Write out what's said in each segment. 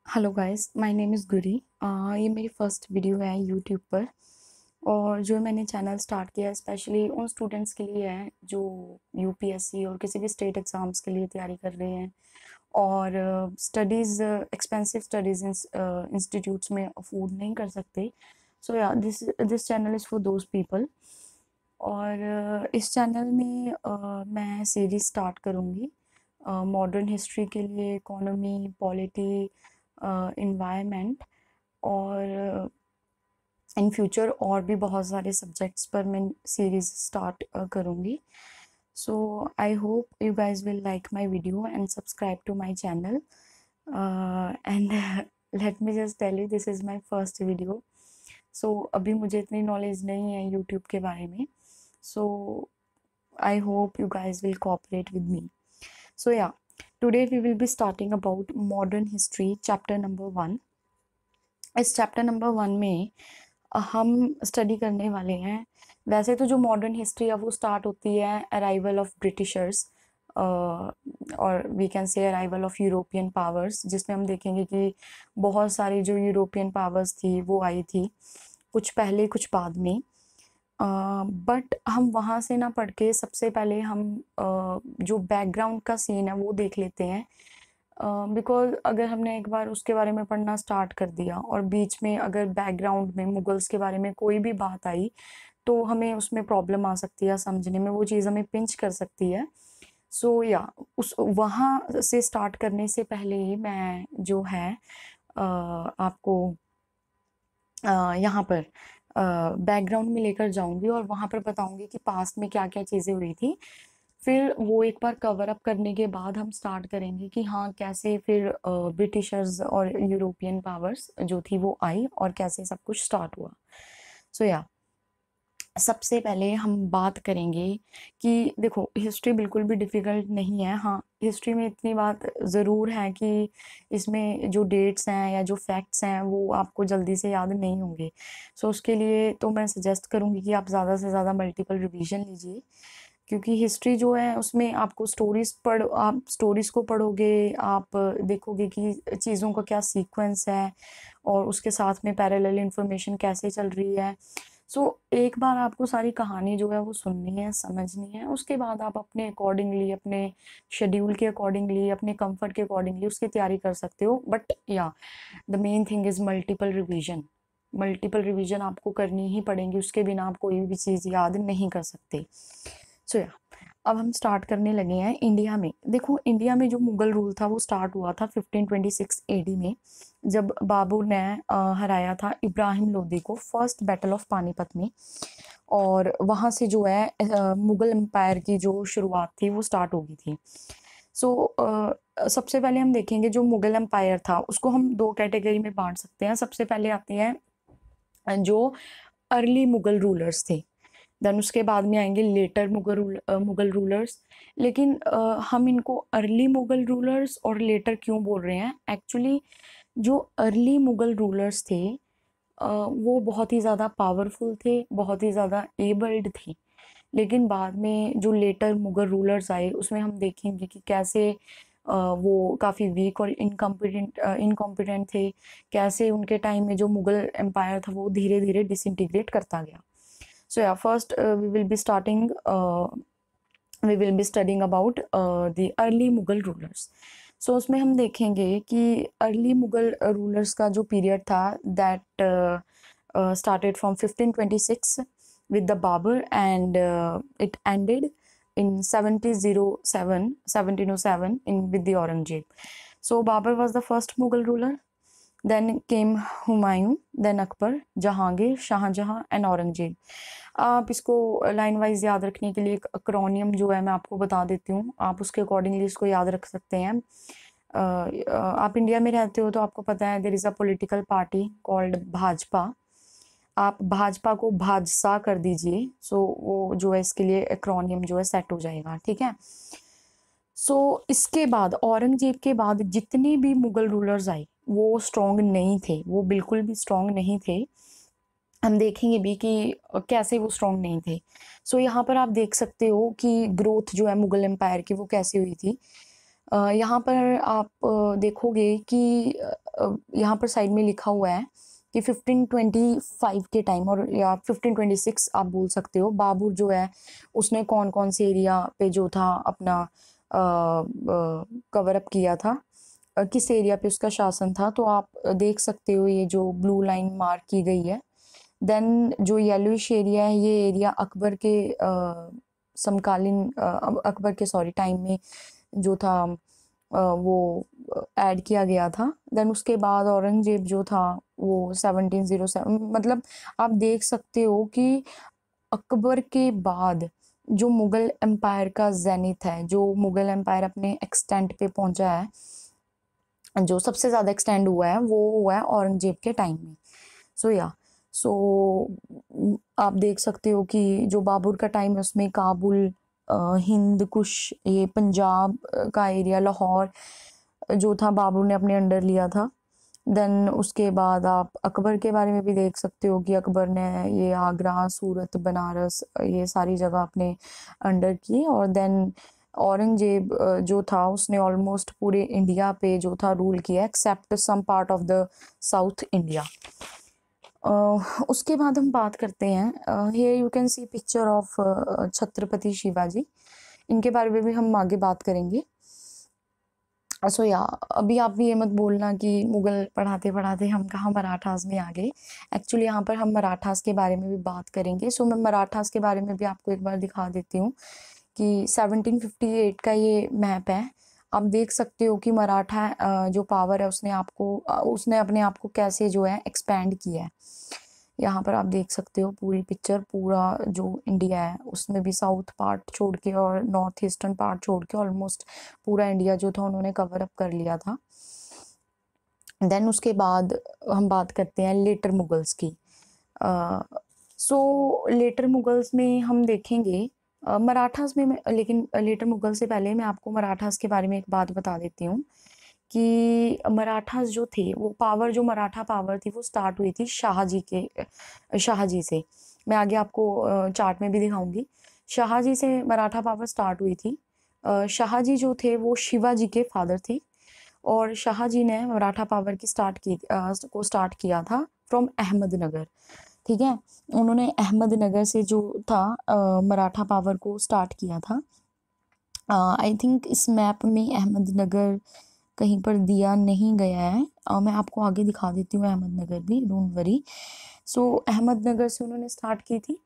Hello guys, my name is Guri. ये मेरी first video है यूट्यूब पर। और जो मैंने चैनल स्टार्ट किया है स्पेशली उन स्टूडेंट्स के लिए है जो यूपीएससी और किसी भी स्टेट एग्ज़ाम्स के लिए तैयारी कर रहे हैं और स्टडीज़ एक्सपेंसिव स्टडीज़ इंस्टीट्यूट्स में अफोर्ड नहीं कर सकते। सो या this channel is for those people. और इस चैनल में मैं सीरीज़ स्टार्ट करूँगी मॉडर्न हिस्ट्री के लिए, इकोनॉमी, पॉलिटी, इन्वायरमेंट और इन फ्यूचर और भी बहुत सारे सब्जेक्ट्स पर मैं सीरीज़ स्टार्ट करूँगी। So I hope you guys will like my video and subscribe to my channel and let me just tell you this is my first video. So अभी मुझे इतनी नॉलेज नहीं है यूट्यूब के बारे में। सो I hope you guys will cooperate with me. So yeah, today we will be starting about modern history chapter number 1. इस chapter number 1 में हम स्टडी करने वाले हैं। वैसे तो जो मॉडर्न हिस्ट्री है वो स्टार्ट होती है अराइवल ऑफ ब्रिटिशर्स और we can say arrival of European powers, जिसमें हम देखेंगे कि बहुत सारी जो यूरोपियन पावर्स थी वो आई थी, कुछ पहले कुछ बाद में। बट हम वहाँ से ना पढ़ के सबसे पहले हम जो बैकग्राउंड का सीन है वो देख लेते हैं। बिकॉज़ अगर हमने एक बार उसके बारे में पढ़ना स्टार्ट कर दिया और बीच में अगर बैकग्राउंड में मुगल्स के बारे में कोई भी बात आई, तो हमें उसमें प्रॉब्लम आ सकती है समझने में, वो चीज़ हमें पिंच कर सकती है। सो या उस वहाँ से स्टार्ट करने से पहले ही मैं जो है आपको यहाँ पर बैकग्राउंड में लेकर जाऊँगी और वहाँ पर बताऊँगी कि पास्ट में क्या-क्या चीज़ें हुई थी। फिर वो एक बार कवर अप करने के बाद हम स्टार्ट करेंगे कि हाँ, कैसे फिर ब्रिटिशर्स और यूरोपियन पावर्स जो थी वो आई और कैसे सब कुछ स्टार्ट हुआ। सो या सबसे पहले हम बात करेंगे कि देखो हिस्ट्री बिल्कुल भी डिफ़िकल्ट नहीं है। हाँ, हिस्ट्री में इतनी बात ज़रूर है कि इसमें जो डेट्स हैं या जो फैक्ट्स हैं वो आपको जल्दी से याद नहीं होंगे। सो उसके लिए तो मैं सजेस्ट करूँगी कि आप ज़्यादा से ज़्यादा मल्टीपल रिवीजन लीजिए, क्योंकि हिस्ट्री जो है उसमें आपको आप स्टोरीज़ को पढ़ोगे, आप देखोगे कि चीज़ों का क्या सीक्वेंस है और उसके साथ में पैरेलल इन्फॉर्मेशन कैसे चल रही है। सो एक बार आपको सारी कहानी जो है वो सुननी है, समझनी है, उसके बाद आप अपने अकॉर्डिंगली, अपने शेड्यूल के अकॉर्डिंगली, अपने कंफर्ट के अकॉर्डिंगली उसकी तैयारी कर सकते हो। बट या the main thing is multiple revision. Multiple revision आपको करनी ही पड़ेंगी, उसके बिना आप कोई भी चीज़ याद नहीं कर सकते। सो या अब हम स्टार्ट करने लगे हैं इंडिया में। देखो इंडिया में जो मुगल रूल था वो स्टार्ट हुआ था 1526 एडी में, जब बाबर ने हराया था इब्राहिम लोदी को फर्स्ट बैटल ऑफ पानीपत में। और वहाँ से जो है मुगल एम्पायर की जो शुरुआत थी वो स्टार्ट हो गई थी। सो सबसे पहले हम देखेंगे जो मुगल एम्पायर था उसको हम दो कैटेगरी में बांट सकते हैं। सबसे पहले आते हैं जो अर्ली मुगल रूलर्स थे, देन उसके बाद में आएंगे लेटर मुगल रूलर्स। लेकिन हम इनको अर्ली मुगल रूलर्स और लेटर क्यों बोल रहे हैं? एक्चुअली जो अर्ली मुगल रूलर्स थे वो बहुत ही ज़्यादा पावरफुल थे, बहुत ही ज़्यादा एबल्ड थे। लेकिन बाद में जो लेटर मुगल रूलर्स आए उसमें हम देखेंगे कि कैसे वो काफ़ी वीक और इनकॉम्पिटेंट थे। कैसे उनके टाइम में जो मुगल एम्पायर था वो धीरे-धीरे डिसइंटीग्रेट करता गया। So yeah, first we will be studying about the early Mughal rulers. So उसमें हम देखेंगे कि early मुगल रूलर्स का जो पीरियड था that started from 1526 with the Babur and it ended in 1707 in with the Aurangzeb. So Babur was the first Mughal ruler. Then came Humayun, then Akbar, Jahangir, Shahjahan and Aurangzeb. आप इसको line wise याद रखने के लिए एक अक्रोनियम जो है मैं आपको बता देती हूँ, आप उसके अकॉर्डिंगली इसको याद रख सकते हैं। आप इंडिया में रहते हो तो आपको पता है there is a political party called Bhajpa. आप भाजपा को भाजसा कर दीजिए, सो वो जो है इसके लिए एक्रोनियम जो है सेट हो जाएगा, ठीक है। सो इसके बाद औरंगजेब के बाद जितने भी मुगल रूलर्स आए वो स्ट्रॉन्ग नहीं थे, वो बिल्कुल भी स्ट्रॉन्ग नहीं थे। हम देखेंगे भी कि कैसे वो स्ट्रॉन्ग नहीं थे। सो यहाँ पर आप देख सकते हो कि ग्रोथ जो है मुगल एम्पायर की वो कैसे हुई थी। यहाँ पर आप देखोगे कि यहाँ पर साइड में लिखा हुआ है कि 1525 के टाइम, और या 1526 आप बोल सकते हो, बाबर जो है उसने कौन कौन से एरिया पे जो था अपना कवर अप किया था, किस एरिया पे उसका शासन था, तो आप देख सकते हो ये जो ब्लू लाइन मार्क की गई है। देन जो येलोइश एरिया है, ये एरिया अकबर के समकालीन अकबर के सॉरी टाइम में जो था वो ऐड किया गया था। देन उसके बाद औरंगजेब जो था वो 1707, मतलब आप देख सकते हो कि अकबर के बाद जो मुगल एम्पायर का जेनिथ है, जो मुगल एम्पायर अपने एक्सटेंट पे पहुंचा है, जो सबसे ज्यादा एक्सटेंड हुआ है वो हुआ है औरंगजेब के टाइम में। सो या सो आप देख सकते हो कि जो बाबर का टाइम है उसमें काबुल, हिंद कुश, ये पंजाब का एरिया, लाहौर जो था बाबर ने अपने अंडर लिया था। देन उसके बाद आप अकबर के बारे में भी देख सकते हो कि अकबर ने ये आगरा, सूरत, बनारस, ये सारी जगह अपने अंडर की। और देन औरंगजेब जो था उसने ऑलमोस्ट पूरे इंडिया पे जो था रूल किया, except some part of the south India. उसके बाद हम बात करते हैं, here you can see picture of Chhatrapati Shivaji. इनके बारे में भी हम आगे बात करेंगे। सो या अभी आप भी ये मत बोलना कि मुगल पढ़ाते पढ़ाते हम कहाँ मराठास में आ गए। एक्चुअली यहाँ पर हम मराठास के बारे में भी बात करेंगे। सो मैं मराठास के बारे में भी आपको एक बार दिखा देती हूँ कि 1758 का ये मैप है। आप देख सकते हो कि मराठा जो पावर है उसने अपने आप को कैसे जो है एक्सपैंड किया है। यहाँ पर आप देख सकते हो पूरी पिक्चर, पूरा जो इंडिया है उसमें भी साउथ पार्ट छोड़ के और नॉर्थ ईस्टर्न पार्ट छोड़ के ऑलमोस्ट पूरा इंडिया जो था उन्होंने कवर अप कर लिया था। देन उसके बाद हम बात करते हैं लेटर मुगल्स की। सो लेटर मुगल्स में हम देखेंगे मराठास में लेकिन लेटर मुगल से पहले मैं आपको मराठास के बारे में एक बात बता देती हूँ कि मराठास जो थे वो पावर, जो मराठा पावर थी वो स्टार्ट हुई थी शाहजी से। मैं आगे आपको चार्ट में भी दिखाऊंगी। शाहजी से मराठा पावर स्टार्ट हुई थी। शाहजी जो थे वो शिवाजी के फादर थे, और शाहजी ने मराठा पावर की स्टार्ट किया था फ्रॉम अहमदनगर। ठीक है, उन्होंने अहमदनगर से जो था मराठा पावर को स्टार्ट किया था। आई थिंक इस मैप में अहमदनगर कहीं पर दिया नहीं गया है। मैं आपको आगे दिखा देती हूँ अहमदनगर भी, डोंट वरी। सो अहमदनगर से उन्होंने स्टार्ट की थी।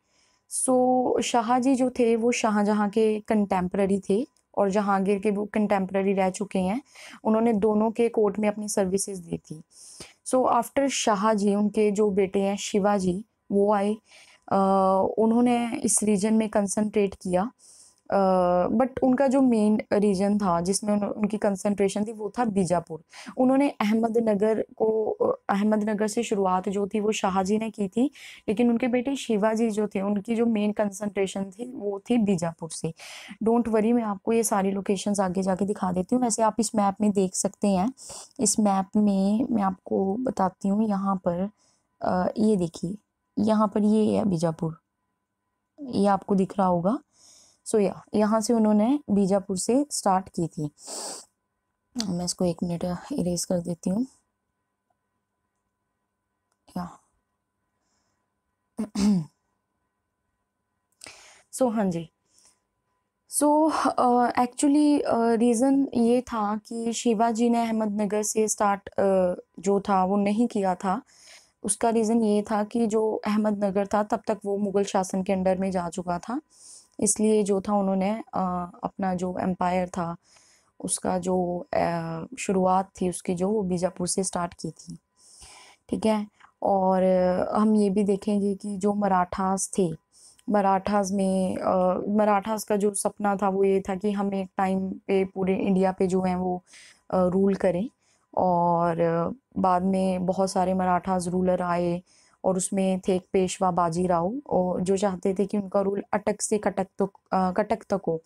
सो शाहजी जो थे वो शाहजहाँ के कंटेम्प्ररी थे, और जहांगीर के वो कंटेम्प्ररी रह चुके हैं। उन्होंने दोनों के कोर्ट में अपनी सर्विसेज दी थी। सो आफ्टर शाहजी उनके जो बेटे हैं शिवाजी वो आए। उन्होंने इस रीजन में कंसंट्रेट किया, बट उनका जो मेन रीजन था जिसमें उनकी कंसंट्रेशन थी वो था बीजापुर। उन्होंने अहमदनगर से शुरुआत जो थी वो शाहजी ने की थी, लेकिन उनके बेटे शिवाजी जो थे उनकी जो मेन कंसंट्रेशन थी वो थी बीजापुर से। डोंट वरी, मैं आपको ये सारी लोकेशंस आगे जाके दिखा देती हूँ। वैसे आप इस मैप में देख सकते हैं। इस मैप में मैं आपको बताती हूँ, यहाँ पर ये देखिए, यहाँ पर ये है बीजापुर, ये आपको दिख रहा होगा। सो या यहाँ से उन्होंने बीजापुर से स्टार्ट की थी। मैं इसको 1 मिनट इरेज कर देती हूँ। या सो हाँ जी, सो एक्चुअली रीज़न ये था कि शिवाजी ने अहमदनगर से स्टार्ट जो था वो नहीं किया था। उसका रीज़न ये था कि जो अहमदनगर था तब तक वो मुगल शासन के अंडर में जा चुका था। इसलिए जो था उन्होंने अपना जो एम्पायर था उसका जो शुरुआत थी उसकी जो वो बीजापुर से स्टार्ट की थी। ठीक है, और हम ये भी देखेंगे कि जो मराठास थे, मराठास का जो सपना था वो ये था कि हम एक टाइम पे पूरे इंडिया पे जो है वो रूल करें। और बाद में बहुत सारे मराठास रूलर आए, और उसमें थे एक पेशवा बाजीराव, और जो चाहते थे कि उनका रूल अटक से कटक तक हो।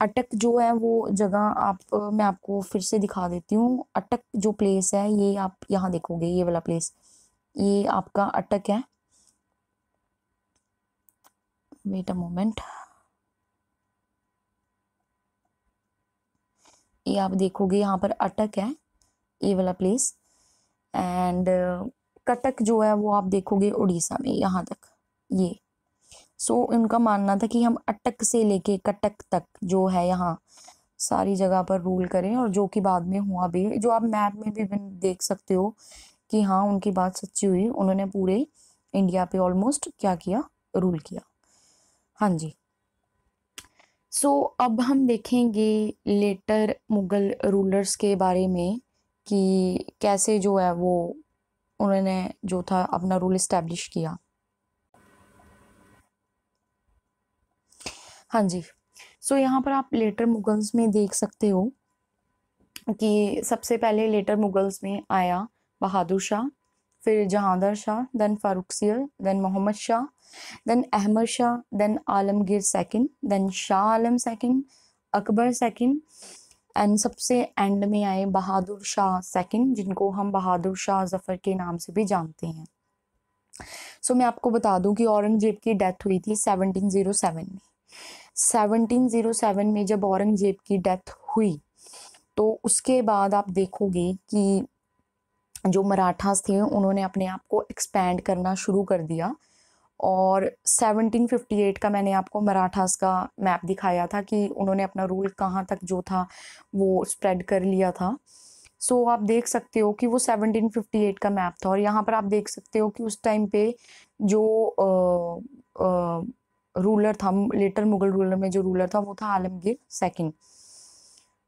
अटक जो है वो जगह मैं आपको फिर से दिखा देती हूँ। अटक जो प्लेस है ये आप यहाँ देखोगे, ये वाला प्लेस, ये आपका अटक है। वेट अ मोमेंट, ये आप देखोगे यहाँ पर अटक है, ये वाला प्लेस। एंड कटक जो है वो आप देखोगे उड़ीसा में यहाँ तक ये। सो उनका मानना था कि हम अटक से लेके कटक तक जो है यहाँ सारी जगह पर रूल करें, और जो कि बाद में हुआ भी, जो आप मैप में भी देख सकते हो कि हाँ उनकी बात सच्ची हुई, उन्होंने पूरे इंडिया पे ऑलमोस्ट क्या किया, रूल किया। हाँ जी। सो अब हम देखेंगे लेटर मुगल रूलर्स के बारे में कि कैसे जो है वो उन्होंने जो था अपना रूल इस्टेब्लिश किया। हाँ जी। सो यहाँ पर आप लेटर मुगल्स में देख सकते हो कि सबसे पहले लेटर मुगल्स में आया बहादुर शाह, फिर Jahandar Shah, then Farrukhsiyar, then Mohammad Shah, then Ahmad Shah, then Alamgir second, then Shah Alam second, Akbar second, and सबसे एंड में आए बहादुर शाह सेकंड, जिनको हम बहादुर शाह जफर के नाम से भी जानते हैं। सो मैं आपको बता दूं कि औरंगजेब की डेथ हुई थी 1707 में। 1707 में जब औरंगजेब की डेथ हुई तो उसके बाद आप देखोगे कि जो मराठास थे उन्होंने अपने आप को एक्सपैंड करना शुरू कर दिया, और 1758 का मैंने आपको मराठास का मैप दिखाया था कि उन्होंने अपना रूल कहाँ तक जो था वो स्प्रेड कर लिया था। सो आप देख सकते हो कि वो 1758 का मैप था, और यहाँ पर आप देख सकते हो कि उस टाइम पे जो रूलर था, लेटर मुगल रूलर में जो रूलर था वो था आलमगीर सेकंड।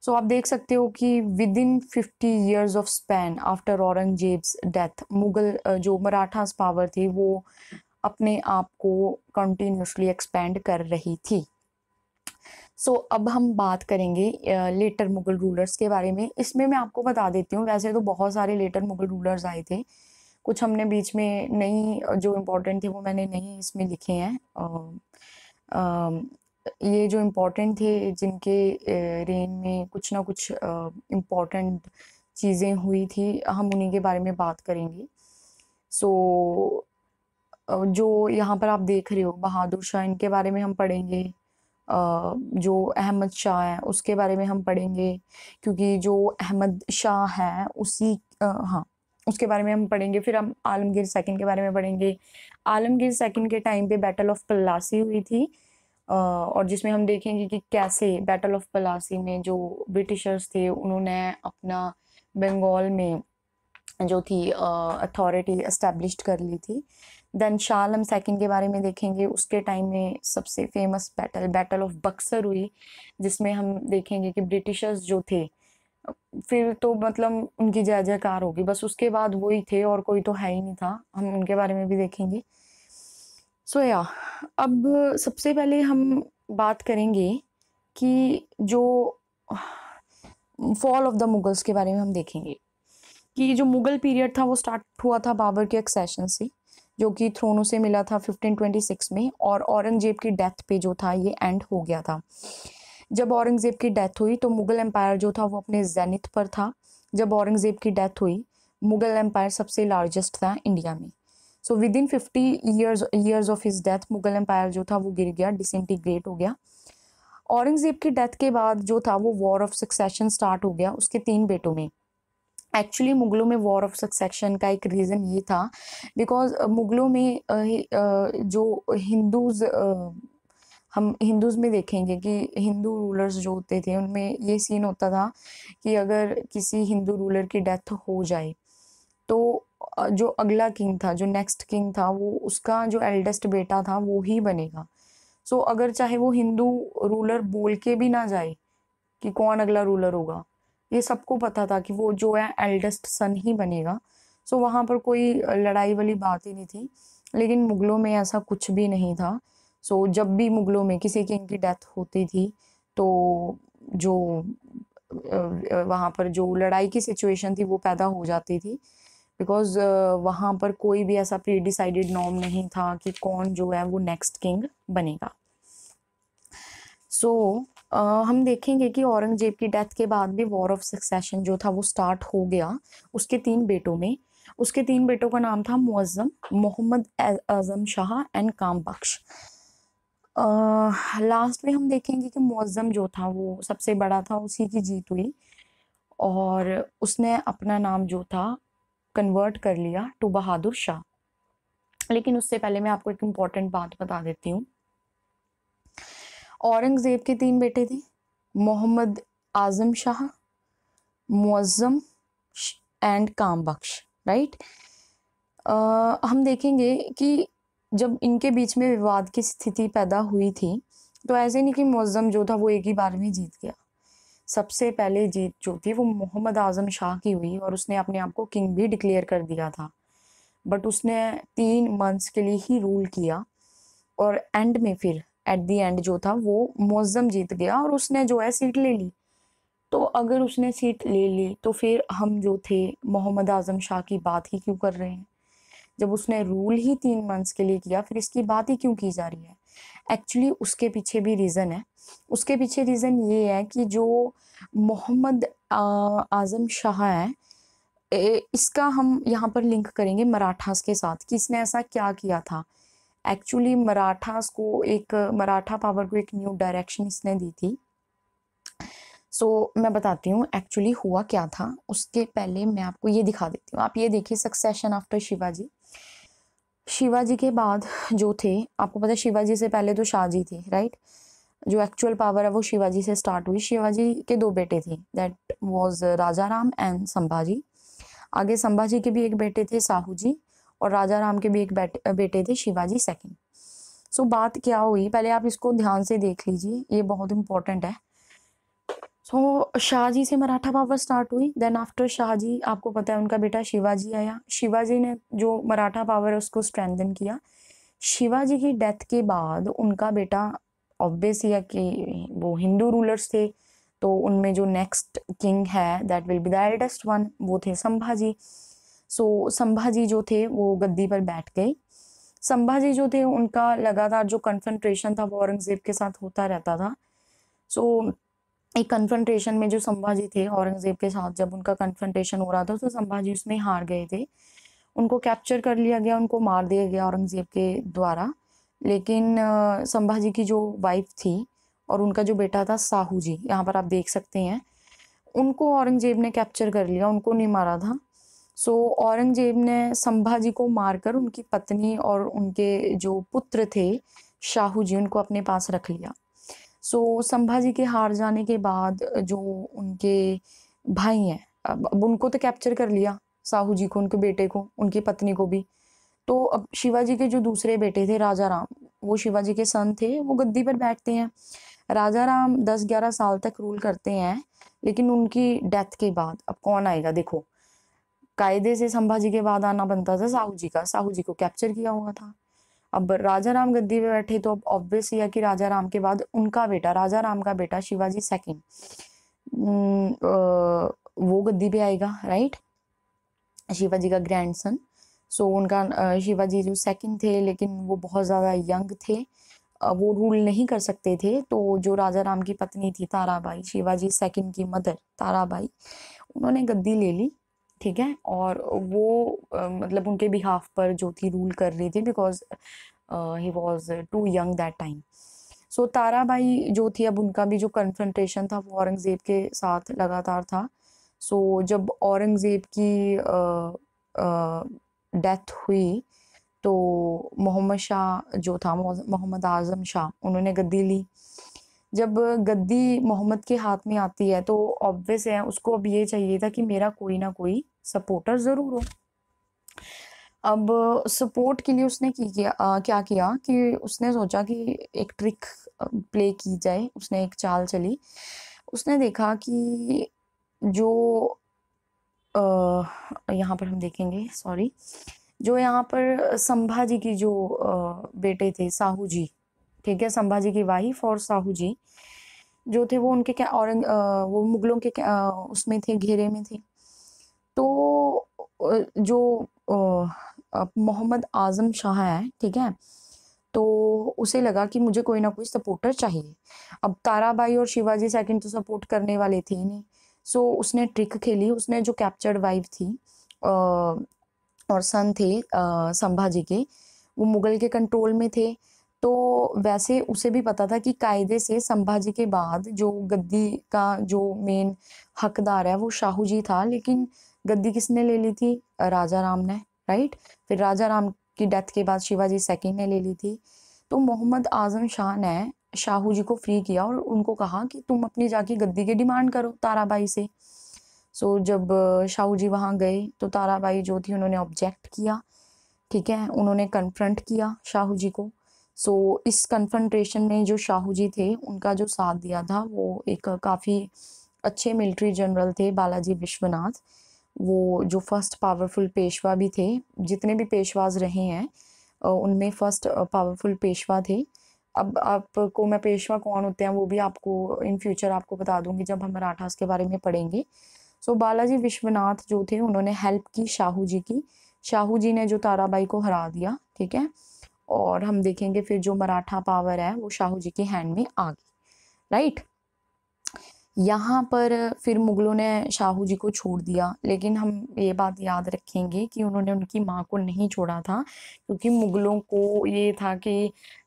सो आप देख सकते हो कि with in 50 years of span after Aurangzeb's death, Mughal जो मराठास पावर थी वो अपने आप को कंटिन्यूसली एक्सपैंड कर रही थी। सो अब हम बात करेंगे लेटर मुगल रूलर्स के बारे में। इसमें मैं आपको बता देती हूँ, वैसे तो बहुत सारे लेटर मुगल रूलर्स आए थे, कुछ हमने बीच में नहीं जो इम्पोर्टेंट थे वो मैंने नहीं इसमें लिखे हैं। ये जो इम्पोर्टेंट थे जिनके रेन में कुछ ना कुछ इम्पोर्टेंट चीज़ें हुई थी, हम उन्हीं के बारे में बात करेंगे। सो जो यहाँ पर आप देख रहे हो बहादुर शाह, इनके बारे में हम पढ़ेंगे। जो अहमद शाह है उसके बारे में हम पढ़ेंगे, क्योंकि जो अहमद शाह है उसी हाँ उसके बारे में हम पढ़ेंगे। फिर हम आलमगीर सेकंड के बारे में पढ़ेंगे। आलमगीर सेकंड के टाइम पे बैटल ऑफ प्लासी हुई थी, और जिसमें हम देखेंगे कि कैसे बैटल ऑफ प्लासी में जो ब्रिटिशर्स थे उन्होंने अपना बंगाल में जो थी अथॉरिटी एस्टेब्लिश कर ली थी। देन शाह आलम सेकंड के बारे में देखेंगे, उसके टाइम में सबसे फेमस बैटल ऑफ बक्सर हुई, जिसमें हम देखेंगे कि ब्रिटिशर्स जो थे फिर तो मतलब उनकी जय जयकार होगी, बस उसके बाद वही थे और कोई तो है ही नहीं था, हम उनके बारे में भी देखेंगे। सो या अब सबसे पहले हम बात करेंगे कि जो फॉल ऑफ द मुगल्स के बारे में हम देखेंगे कि जो मुगल पीरियड था वो स्टार्ट हुआ था बाबर के एक्सेशन से, जो कि थ्रोनों से मिला था 1526 में, और औरंगजेब की डेथ पे जो था ये एंड हो गया था। जब औरंगजेब की डेथ हुई तो मुगल एम्पायर जो था वो अपने जेनिथ पर था। जब औरंगजेब की डेथ हुई, मुगल एम्पायर सबसे लार्जेस्ट था इंडिया में। So within 50 years of his death Mughal empire जो था वो गिर गया, डिसइंटीग्रेट हो गया। औरंगजेब की डेथ के बाद जो था वो वॉर ऑफ सक्सेशन स्टार्ट हो गया उसके 3 बेटों में। एक्चुअली मुगलों में वॉर ऑफ सक्सेशन का एक रीज़न ये था बिकॉज मुगलों में जो हिंदूज, हम हिंदूज में देखेंगे कि हिंदू रूलर्स जो होते थे उनमें ये सीन होता था कि अगर किसी हिंदू रूलर की डेथ हो जाए तो जो अगला किंग था, जो नेक्स्ट किंग था, वो उसका जो एल्डेस्ट बेटा था वो ही बनेगा। सो अगर चाहे वो हिंदू रूलर बोल के भी ना जाए कि कौन अगला रूलर होगा, ये सबको पता था कि वो जो है एल्डेस्ट सन ही बनेगा। सो वहाँ पर कोई लड़ाई वाली बात ही नहीं थी। लेकिन मुगलों में ऐसा कुछ भी नहीं था। सो जब भी मुगलों में किसी किंग की डेथ होती थी तो जो वहाँ पर जो लड़ाई की सिचुएशन थी वो पैदा हो जाती थी, बिकॉज वहाँ पर कोई भी ऐसा प्री डिसाइडेड नॉर्म नहीं था कि कौन जो है वो नेक्स्ट किंग बनेगा। सो हम देखेंगे कि औरंगजेब की डेथ के बाद भी वॉर ऑफ सक्सेशन जो था वो स्टार्ट हो गया उसके 3 बेटों में। उसके 3 बेटों का नाम था मुअज्जम, मोहम्मद आजम शाह एंड काम बख्श। लास्ट में हम देखेंगे कि मुअज्जम जो था वो सबसे बड़ा था, उसी की जीत हुई, और उसने अपना नाम जो था कन्वर्ट कर लिया टू बहादुर शाह। लेकिन उससे पहले मैं आपको एक इम्पॉर्टेंट बात बता देती हूँ। औरंगजेब के 3 बेटे थे, मोहम्मद आजम शाह, मुअज्जम एंड कामबख्श, राइट। हम देखेंगे कि जब इनके बीच में विवाद की स्थिति पैदा हुई थी, तो ऐसे नहीं कि मुअज्जम जो था वो एक ही बार में जीत गया। सबसे पहले जीत जो थी वो मोहम्मद आजम शाह की हुई और उसने अपने आप को किंग भी डिक्लेयर कर दिया था। बट उसने 3 मंथ्स के लिए ही रूल किया और एंड में फिर एट द एंड जो था वो मुअज्जम जीत गया और उसने जो है सीट ले ली। तो अगर उसने सीट ले ली तो फिर हम जो थे मोहम्मद आजम शाह की बात ही क्यों कर रहे हैं? जब उसने रूल ही 3 मंथ्स के लिए किया फिर इसकी बात ही क्यों की जा रही है? एक्चुअली उसके पीछे भी रीज़न है। उसके पीछे रीज़न ये है कि जो मोहम्मद आजम शाह है, इसका हम यहाँ पर लिंक करेंगे मराठास के साथ कि इसने ऐसा क्या किया था। एक्चुअली मराठा पावर को एक न्यू डायरेक्शन इसने दी थी। मैं बताती हूँ एक्चुअली हुआ क्या था। उसके पहले मैं आपको ये दिखा देती हूँ। आप ये देखिए, सक्सेशन आफ्टर शिवाजी। शिवाजी के बाद जो थे, आपको पता है शिवाजी से पहले तो शाहजी थे, राइट। जो एक्चुअल पावर है वो शिवाजी से स्टार्ट हुई। शिवाजी के 2 बेटे थे, that was Raja Ram and Sambhaji. आगे संभाजी के भी एक बेटे थे साहू जी और राजा राम के भी एक बेटे थे शिवाजी सेकंड। बात क्या हुई, पहले आप इसको ध्यान से देख लीजिए, ये बहुत इंपॉर्टेंट है। शाहजी से मराठा पावर स्टार्ट हुई। देन आफ्टर शाहजी आपको पता है उनका बेटा शिवाजी आया। शिवाजी ने जो मराठा पावर है उसको स्ट्रेंथन किया। शिवाजी की डेथ के बाद उनका बेटा, ऑब्वियस है कि वो हिंदू रूलर्स थे, तो उनमें जो नेक्स्ट किंग है that will be the eldest one, वो थे संभाजी। संभाजी जो थे वो गद्दी पर बैठ गए। संभाजी जो थे उनका लगातार जो कन्फ्रंट्रेशन था वो औरंगजेब के साथ होता रहता था। एक कन्फ्रंटेशन में जो संभाजी थे औरंगजेब के साथ, जब उनका कन्फ्रंटेशन हो रहा था तो संभाजी उसमें हार गए थे। उनको कैप्चर कर लिया गया, उनको मार दिया गया औरंगजेब के द्वारा। लेकिन संभाजी की जो वाइफ थी और उनका जो बेटा था साहू जी, यहाँ पर आप देख सकते हैं, उनको औरंगजेब ने कैप्चर कर लिया, उनको नहीं मारा था। औरंगजेब ने संभाजी को मारकर उनकी पत्नी और उनके जो पुत्र थे शाहू जी, उनको अपने पास रख लिया। संभाजी के हार जाने के बाद जो उनके भाई हैं, अब उनको तो कैप्चर कर लिया, साहू जी को, उनके बेटे को, उनकी पत्नी को भी। तो अब शिवाजी के जो दूसरे बेटे थे राजा राम, वो शिवाजी के सन थे, वो गद्दी पर बैठते हैं। राजा राम 10-11 साल तक रूल करते हैं, लेकिन उनकी डेथ के बाद अब कौन आएगा? देखो, कायदे से संभाजी के बाद आना बनता था साहू जी का, साहू जी को कैप्चर किया हुआ था। अब राजा राम गद्दी पे बैठे तो अब ऑब्वियस ही है कि राजा राम के बाद उनका बेटा, राजा राम का बेटा शिवाजी सेकंड, वो गद्दी पे आएगा, राइट, शिवाजी का ग्रैंडसन। उनका शिवाजी जो सेकंड थे, लेकिन वो बहुत ज़्यादा यंग थे, वो रूल नहीं कर सकते थे। तो जो राजा राम की पत्नी थी ताराबाई, शिवाजी सेकंड की मदर ताराबाई, उन्होंने गद्दी ले ली, ठीक है। और वो मतलब उनके बिहाफ पर जो थी रूल कर रही थी, because he was too young that time. Tarabai जो थी, अब उनका भी जो कन्फ्रंटेशन था वो औरंगजेब के साथ लगातार था। जब औरंगजेब की डेथ हुई तो मोहम्मद शाह जो था, मोहम्मद आजम शाह, उन्होंने गद्दी ली। जब गद्दी मोहम्मद के हाथ में आती है तो ऑब्वियस है उसको अब ये चाहिए था कि मेरा कोई ना कोई सपोर्टर ज़रूर हो। अब सपोर्ट के लिए उसने क्या किया कि उसने सोचा कि एक ट्रिक प्ले की जाए। उसने एक चाल चली। उसने देखा कि जो यहाँ पर हम देखेंगे, सॉरी, जो यहाँ पर संभाजी की जो बेटे थे साहू जी, ठीक है, संभाजी की वाइफ और साहू जी जो थे वो उनके वो मुगलों के उसमें थे, घेरे में थे। तो जो मोहम्मद आजम शाह है, ठीक है, तो उसे लगा कि मुझे कोई ना कोई सपोर्टर चाहिए। अब ताराबाई और शिवाजी सेकंड तो सपोर्ट करने वाले थे ही नहीं। उसने ट्रिक खेली। उसने जो कैप्चर्ड वाइफ थी और सन थे संभाजी के, वो मुगल के कंट्रोल में थे। तो वैसे उसे भी पता था कि कायदे से संभाजी के बाद जो गद्दी का जो मेन हकदार है वो शाहू जी था, लेकिन गद्दी किसने ले ली थी? राजा राम ने, राइट। फिर राजा राम की डेथ के बाद शिवाजी सेकंड ने ले ली थी। तो मोहम्मद आजम शाह ने शाहू जी को फ्री किया और उनको कहा कि तुम अपनी जाके गद्दी की डिमांड करो ताराबाई से। सो जब शाहू जी वहां गए तो ताराबाई जो थी उन्होंने ऑब्जेक्ट किया, ठीक है, उन्होंने कन्फ्रंट किया शाहू जी को। सो इस कन्फ्रंटेशन में जो शाहू जी थे उनका जो साथ दिया था वो एक काफ़ी अच्छे मिलिट्री जनरल थे, बालाजी विश्वनाथ। वो जो फर्स्ट पावरफुल पेशवा भी थे, जितने भी पेशवाज रहे हैं उनमें फर्स्ट पावरफुल पेशवा थे। अब आपको मैं पेशवा कौन होते हैं वो भी आपको इन फ्यूचर आपको बता दूंगी जब हम मराठास के बारे में पढ़ेंगे। सो बालाजी विश्वनाथ जो थे उन्होंने हेल्प की शाहू जी की। शाहू जी ने जो ताराबाई को हरा दिया, ठीक है, और हम देखेंगे फिर जो मराठा पावर है वो शाहू जी के हैंड में आ गई, राइट। यहाँ पर फिर मुगलों ने शाहू जी को छोड़ दिया, लेकिन हम ये बात याद रखेंगे कि उन्होंने उनकी माँ को नहीं छोड़ा था, क्योंकि मुगलों को ये था कि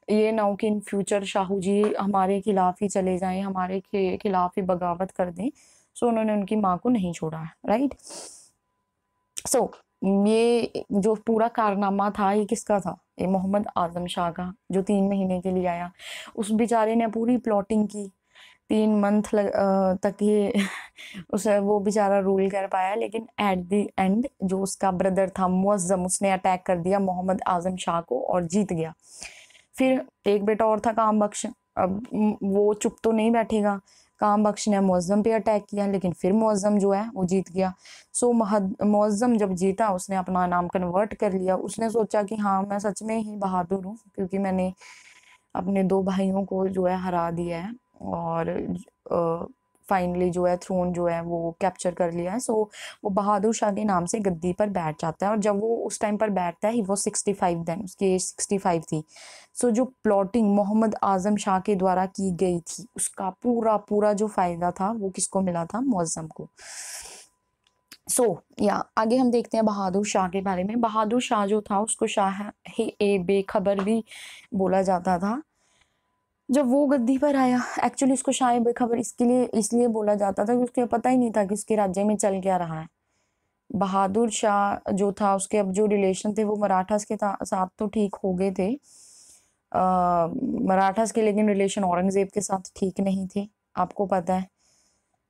ये ना हो कि इन फ्यूचर शाहू जी हमारे खिलाफ ही चले जाएं, हमारे खिलाफ ही बगावत कर दें। सो उन्होंने उनकी माँ को नहीं छोड़ा, राइट। सो ये जो पूरा कारनामा था ये किसका था? ये मोहम्मद आजम शाह का, जो 3 महीने के लिए आया। उस बेचारे ने पूरी प्लॉटिंग की, 3 मंथ तक ये उसे वो बेचारा रूल कर पाया, लेकिन एट द एंड जो उसका ब्रदर था मुअज्जम, उसने अटैक कर दिया मोहम्मद आजम शाह को और जीत गया। फिर एक बेटा और था काम बख्श, अब वो चुप तो नहीं बैठेगा, काम बख्श ने मुअज्जम पे अटैक किया, लेकिन फिर मुअज्जम जो है वो जीत गया। सो मुअज्जम जब जीता उसने अपना नाम कन्वर्ट कर लिया, उसने सोचा कि हाँ मैं सच में ही बहादुर हूँ, क्योंकि मैंने अपने 2 भाइयों को जो है हरा दिया है और फाइनली जो है थ्रोन जो है वो कैप्चर कर लिया है। सो वो बहादुर शाह के नाम से गद्दी पर बैठ जाता है, और जब वो उस टाइम पर बैठता है ही वो 65 देन उसकी एज 65 थी। सो जो प्लॉटिंग मोहम्मद आजम शाह के द्वारा की गई थी उसका पूरा पूरा जो फायदा था वो किसको मिला था? मुअज्जम को। सो या आगे हम देखते हैं बहादुर शाह के बारे में। बहादुर शाह जो था उसको शाह ए बेखबर भी बोला जाता था। जब वो गद्दी पर आया, एक्चुअली उसको शाह बेखबर इसलिए बोला जाता था कि उसके पता ही नहीं था कि उसके राज्य में चल क्या रहा है। बहादुर शाह जो था उसके अब जो रिलेशन थे वो मराठास के साथ तो ठीक हो गए थे, मराठास के, लेकिन रिलेशन औरंगजेब के साथ ठीक नहीं थे, आपको पता है।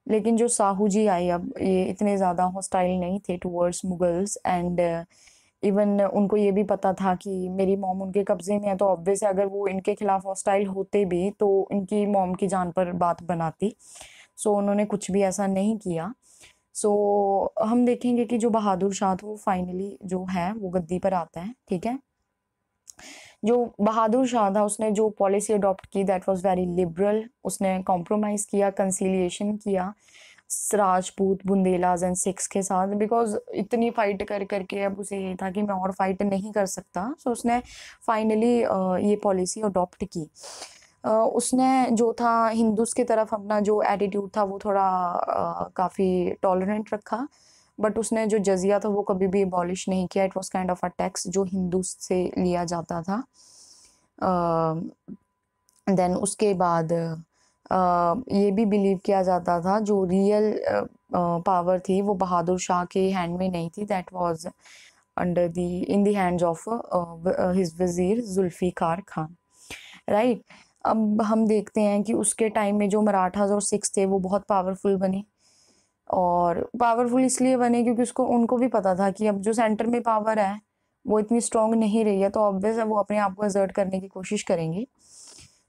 लेकिन जो साहू जी आए अब ये इतने ज़्यादा हॉस्टाइल नहीं थे टुवर्ड्स मुगल्स, एंड इवन उनको ये भी पता था कि मेरी मॉम उनके कब्जे में है, तो ऑब्वियस है अगर वो इनके खिलाफ हॉस्टाइल होते भी तो इनकी मॉम की जान पर बात बनाती। सो उन्होंने कुछ भी ऐसा नहीं किया। सो हम देखेंगे कि जो बहादुर शाह था वो फाइनली जो है वो गद्दी पर आता है, ठीक है। जो बहादुर शाह था उसने जो पॉलिसी अडॉप्ट की दैट वाज वेरी लिबरल। उसने कॉम्प्रोमाइज किया, कंसीलिएशन किया राजपूत, बुंदेलाज एंड सिख्स के साथ, बिकॉज इतनी फाइट कर करके अब उसे ये था कि मैं और फाइट नहीं कर सकता। सो उसने फाइनली ये पॉलिसी अडॉप्ट की। उसने जो था हिंदूज की तरफ अपना जो एटीट्यूड था वो थोड़ा काफ़ी टॉलरेंट रखा, बट उसने जो जजिया था वो कभी भी अबॉलिश नहीं किया। It was kind of a tax जो हिंदू से लिया जाता था। देन उसके बाद ये भी बिलीव किया जाता था जो रियल पावर थी वो बहादुर शाह के हैंड में नहीं थी, that was under the in the hands of his वजीर जुल्फिकार खान, राइट। अब हम देखते हैं कि उसके टाइम में जो मराठास और सिख्स थे वो बहुत पावरफुल बने, और पावरफुल इसलिए बने क्योंकि उसको उनको भी पता था कि अब जो सेंटर में पावर है वो इतनी स्ट्रांग नहीं रही है, तो ऑब्वियस है वो अपने आप को असर्ट करने की कोशिश करेंगे।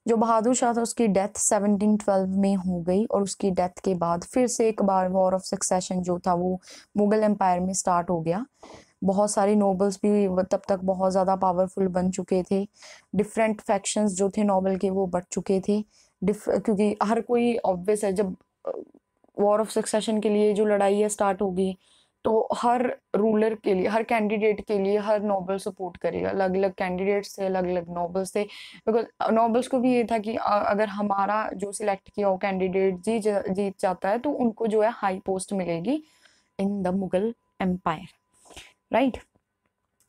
जो बहादुर शाह था उसकी डेथ 1712 में हो गई, और उसकी डेथ के बाद फिर से एक बार वॉर ऑफ सक्सेशन जो था वो मुगल एम्पायर में स्टार्ट हो गया। बहुत सारे नोबल्स भी तब तक बहुत ज़्यादा पावरफुल बन चुके थे, डिफरेंट फैक्शंस जो थे नोबल के वो बढ़ चुके थे। क्योंकि हर कोई ऑब्वियस है जब वॉर ऑफ सक्सेशन के लिए जो लड़ाई है स्टार्ट होगी तो हर रूलर के लिए, हर कैंडिडेट के लिए हर नोबल सपोर्ट करेगा। अलग अलग कैंडिडेट्स थे, अलग अलग नोबल्स थे, बिकॉज नोबल्स को भी ये था कि अगर हमारा जो सिलेक्ट किया हो कैंडिडेट जीत जाता है तो उनको जो है हाई पोस्ट मिलेगी in the Mughal empire, right.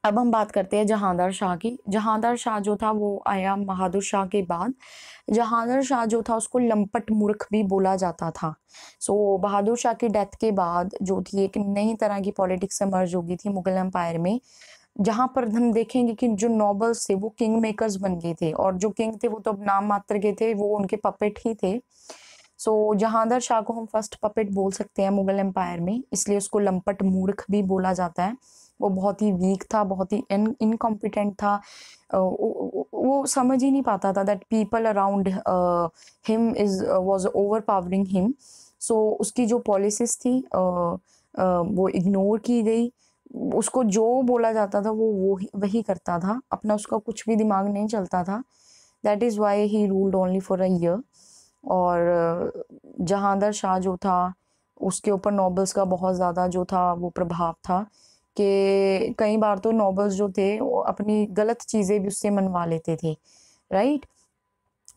अब हम बात करते हैं जहांदार शाह की। जहांदार शाह जो था वो आया बहादुर शाह के बाद। जहांदार शाह जो था उसको लंपट मूर्ख भी बोला जाता था। सो बहादुर शाह की डेथ के बाद जो थी एक नई तरह की पॉलिटिक्स इमर्ज होगी थी मुगल एम्पायर में, जहां पर हम देखेंगे कि जो नॉबल्स थे वो किंग मेकर्स बन गए थे, और जो किंग थे वो तो अब नाम मात्र के थे, वो उनके पपेट ही थे। सो जहांदार शाह को हम फर्स्ट पपेट बोल सकते हैं मुगल एम्पायर में, इसलिए उसको लंपट मूर्ख भी बोला जाता है। वो बहुत ही वीक था, बहुत ही इनकॉम्पिटेंट था। वो समझ ही नहीं पाता था that people around him is was overpowering him. So उसकी जो पॉलिसीज थी वो इग्नोर की गई। उसको जो बोला जाता था वो वही करता था, अपना उसका कुछ भी दिमाग नहीं चलता था। That is why he ruled only for a year. और जहांदार शाह जो था उसके ऊपर नॉबल्स का बहुत ज़्यादा जो था वो प्रभाव था, कि कई बार तो नॉबल्स जो थे वो अपनी गलत चीज़ें भी उससे मनवा लेते थे, राइट।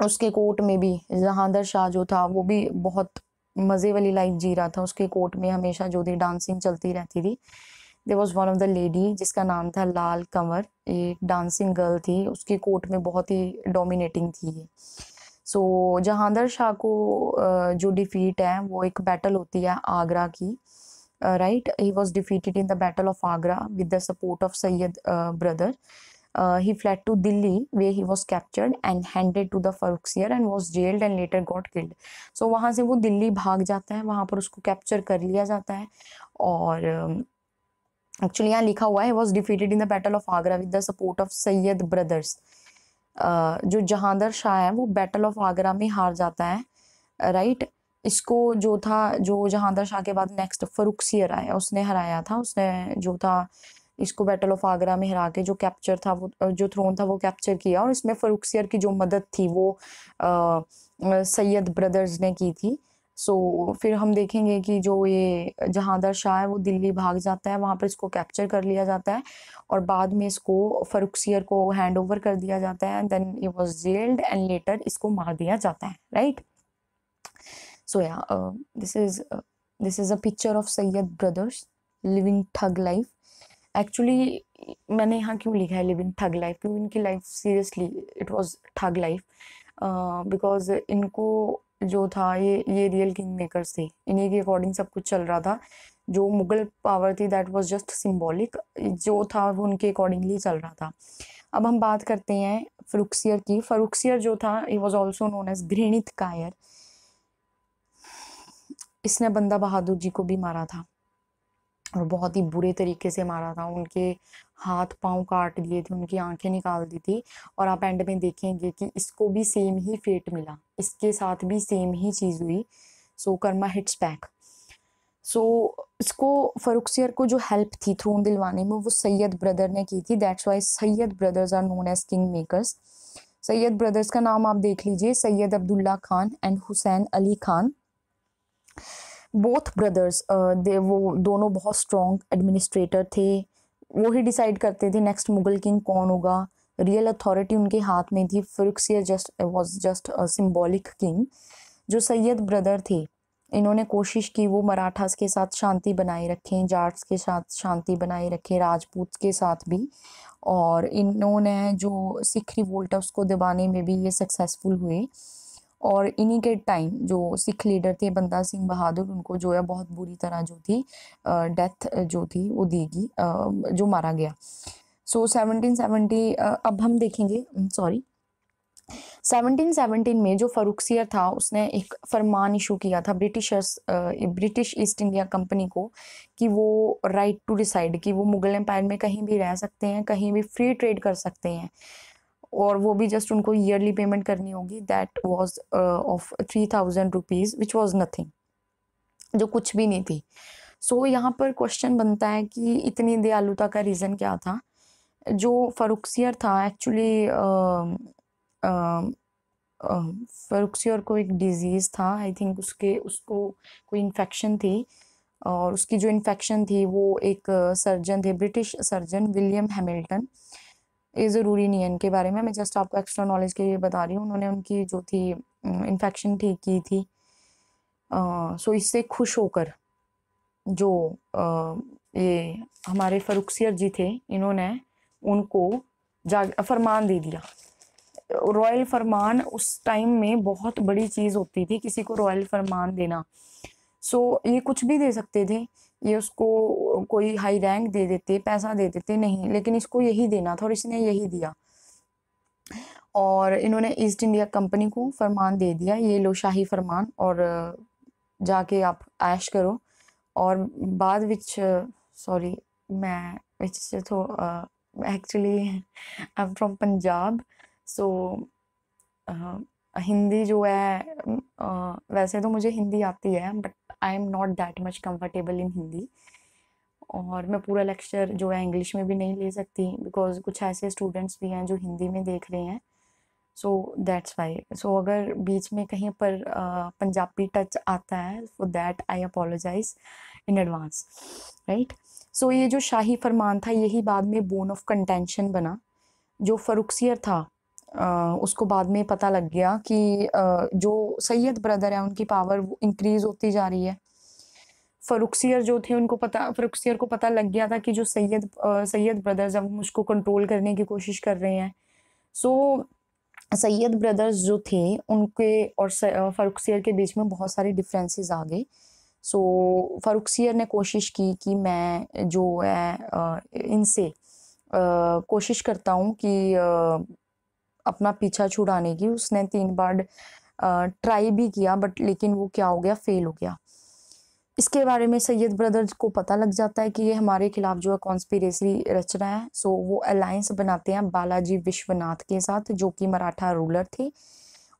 उसके कोर्ट में भी जहांदार शाह जो था वो भी बहुत मज़े वाली लाइफ जी रहा था। उसके कोर्ट में हमेशा जो थी डांसिंग चलती रहती थी। There was one of the lady जिसका नाम था लाल कंवर, एक डांसिंग गर्ल थी, उसकी कोर्ट में बहुत ही डोमिनेटिंग थी ये। सो जहांदर शाह को जो डिफीट है वो एक बैटल होती है आगरा की, right. He was defeated in the battle of Agra with the support of Syed brother. He fled to Delhi where he was captured and handed to the Farrukhsiyar and was jailed and later got killed. So वहां से वो दिल्ली भाग जाता है, वहां पर उसको capture कर लिया जाता है। और एक्चुअली यहाँ लिखा हुआ है was defeated in the battle of Agra with the support of Syed brothers. जो जहांदर शाह है वो बैटल ऑफ आगरा में हार जाता है, राइट। इसको जो था, जो जहांदर शाह के बाद नेक्स्ट फरुखसियर आया उसने हराया था, उसने जो था इसको बैटल ऑफ आगरा में हरा के जो कैप्चर था वो जो थ्रोन था वो कैप्चर किया। और इसमें फरुखसियर की जो मदद थी वो सैयद ब्रदर्स ने की थी। सो फिर हम देखेंगे कि जो ये जहांदर शाह है वो दिल्ली भाग जाता है, वहां पर इसको कैप्चर कर लिया जाता है और बाद में इसको फरुखसियर को हैंड ओवर कर दिया जाता है। Then he was jailed and later इसको मार दिया जाता है, right. So yeah, this is a picture of Sayyid brothers living thug life. Actually मैंने यहाँ क्यों लिखा है लिविंग ठग लाइफ, क्योंकि इनकी life seriously it was thug life. Because इनको जो था ये रियल किंग मेकर्स थे, इन्हीं के अकॉर्डिंग सब कुछ चल रहा था। जो मुगल पावर थी दैट वाज जस्ट सिंबॉलिक, जो था वो उनके अकॉर्डिंगली चल रहा था। अब हम बात करते हैं फरुखसियर की। फरुखसियर जो था he was also known as घृणित कायर। इसने बंदा बहादुर जी को भी मारा था और बहुत ही बुरे तरीके से मारा था। उनके हाथ पांव काट दिए थे, उनकी आंखें निकाल दी थी। और आप एंड में देखेंगे कि इसको भी सेम ही फेट मिला, इसके साथ भी सेम ही चीज हुई। सो कर्मा हिट्स बैक। सो इसको फरुखसियर को जो हेल्प थी थ्रोन दिलवाने में वो सैयद ब्रदर ने की थी। That's why Sayyid brothers are known as king makers. Sayyid brothers का नाम आप देख लीजिए, Sayyid Abdullah Khan and Hussain Ali Khan. Both brothers वो दोनों बहुत स्ट्रॉन्ग एडमिनिस्ट्रेटर थे। वो ही डिसाइड करते थे नेक्स्ट मुगल किंग कौन होगा, रियल अथॉरिटी उनके हाथ में थी। Farrukhsiyar was just a symbolic king. जो सैयद ब्रदर थे इन्होंने कोशिश की वो मराठास के साथ शांति बनाए रखें, जाट्स के साथ शांति बनाए रखें, राजपूत के साथ भी। और इन्होंने जो सिख रिवोल्ट है उसको दबाने में भी ये सक्सेसफुल हुए। और इन्हीं के टाइम जो सिख लीडर थे बंदा सिंह बहादुर, उनको जो है बहुत बुरी तरह जो थी डेथ जो थी वो देगी, जो मारा गया। सो 1770 अब हम देखेंगे, सॉरी 1717 में जो फरुखसियर था उसने एक फरमान इशू किया था ब्रिटिश ईस्ट इंडिया कंपनी को, कि वो राइट टू डिसाइड कि वो मुगल एम्पायर में कहीं भी रह सकते हैं, कहीं भी फ्री ट्रेड कर सकते हैं, और वो भी जस्ट उनको ईयरली पेमेंट करनी होगी। That was of 3000 rupees which was nothing, जो कुछ भी नहीं थी। सो यहाँ पर क्वेश्चन बनता है कि इतनी दयालुता का रीज़न क्या था। जो फरुखसियर था एक्चुअली फरुखसियर को एक डिजीज़ था, आई थिंक उसको कोई इन्फेक्शन थी, और उसकी जो इन्फेक्शन थी वो एक सर्जन थे, ब्रिटिश सर्जन विलियम हैमिल्टन। ये ज़रूरी नहीं है इनके बारे में, मैं जस्ट आपको एक्स्ट्रा नॉलेज के लिए बता रही हूँ। उन्होंने उनकी जो थी इन्फेक्शन ठीक की थी। सो इससे खुश होकर जो ये हमारे फरुखसियर जी थे, इन्होंने उनको फरमान दे दिया। रॉयल फरमान उस टाइम में बहुत बड़ी चीज होती थी, किसी को रॉयल फरमान देना। सो ये कुछ भी दे सकते थे, ये उसको कोई हाई रैंक दे देते, पैसा दे देते, नहीं, लेकिन इसको यही देना था और इसने यही दिया। और इन्होंने ईस्ट इंडिया कंपनी को फरमान दे दिया, ये लो शाही फरमान, और जाके आप ऐश करो। और बाद विच सॉरी मैं विच तो actually I am from Punjab, so Hindi जो है वैसे तो मुझे हिंदी आती है, but I am not that much comfortable in Hindi, और मैं पूरा लेक्चर जो है इंग्लिश में भी नहीं ले सकती, बिकॉज कुछ ऐसे स्टूडेंट्स भी हैं जो हिंदी में देख रहे हैं, सो दैट्स वाई। सो अगर बीच में कहीं पर पंजाबी टच आता है, for that I apologise in advance, right. So ये जो शाही फरमान था यही बाद में बोन ऑफ कंटेंशन बना। जो फरुखसियर था उसको बाद में पता लग गया कि जो सैयद ब्रदर है उनकी पावर इंक्रीज होती जा रही है। फरुखसियर जो थे उनको पता, फरुखसियर को पता लग गया था कि जो सैयद ब्रदर्स हैं वो मुझको कंट्रोल करने की कोशिश कर रहे हैं। सो सैयद ब्रदर्स जो थे उनके और फरुखसियर के बीच में बहुत सारे डिफरेंसेस आ गए। सो फरुखसियर ने कोशिश की कि मैं जो है इनसे कोशिश करता हूँ कि अपना पीछा छुड़ाने की। उसने 3 बार ट्राई भी किया, बट लेकिन वो क्या हो गया, फेल हो गया। इसके बारे में सैयद ब्रदर्स को पता लग जाता है कि ये हमारे खिलाफ जो है कॉन्स्पिरेसी रच रहा है। सो वो अलायंस बनाते हैं बालाजी विश्वनाथ के साथ, जो कि मराठा रूलर थे,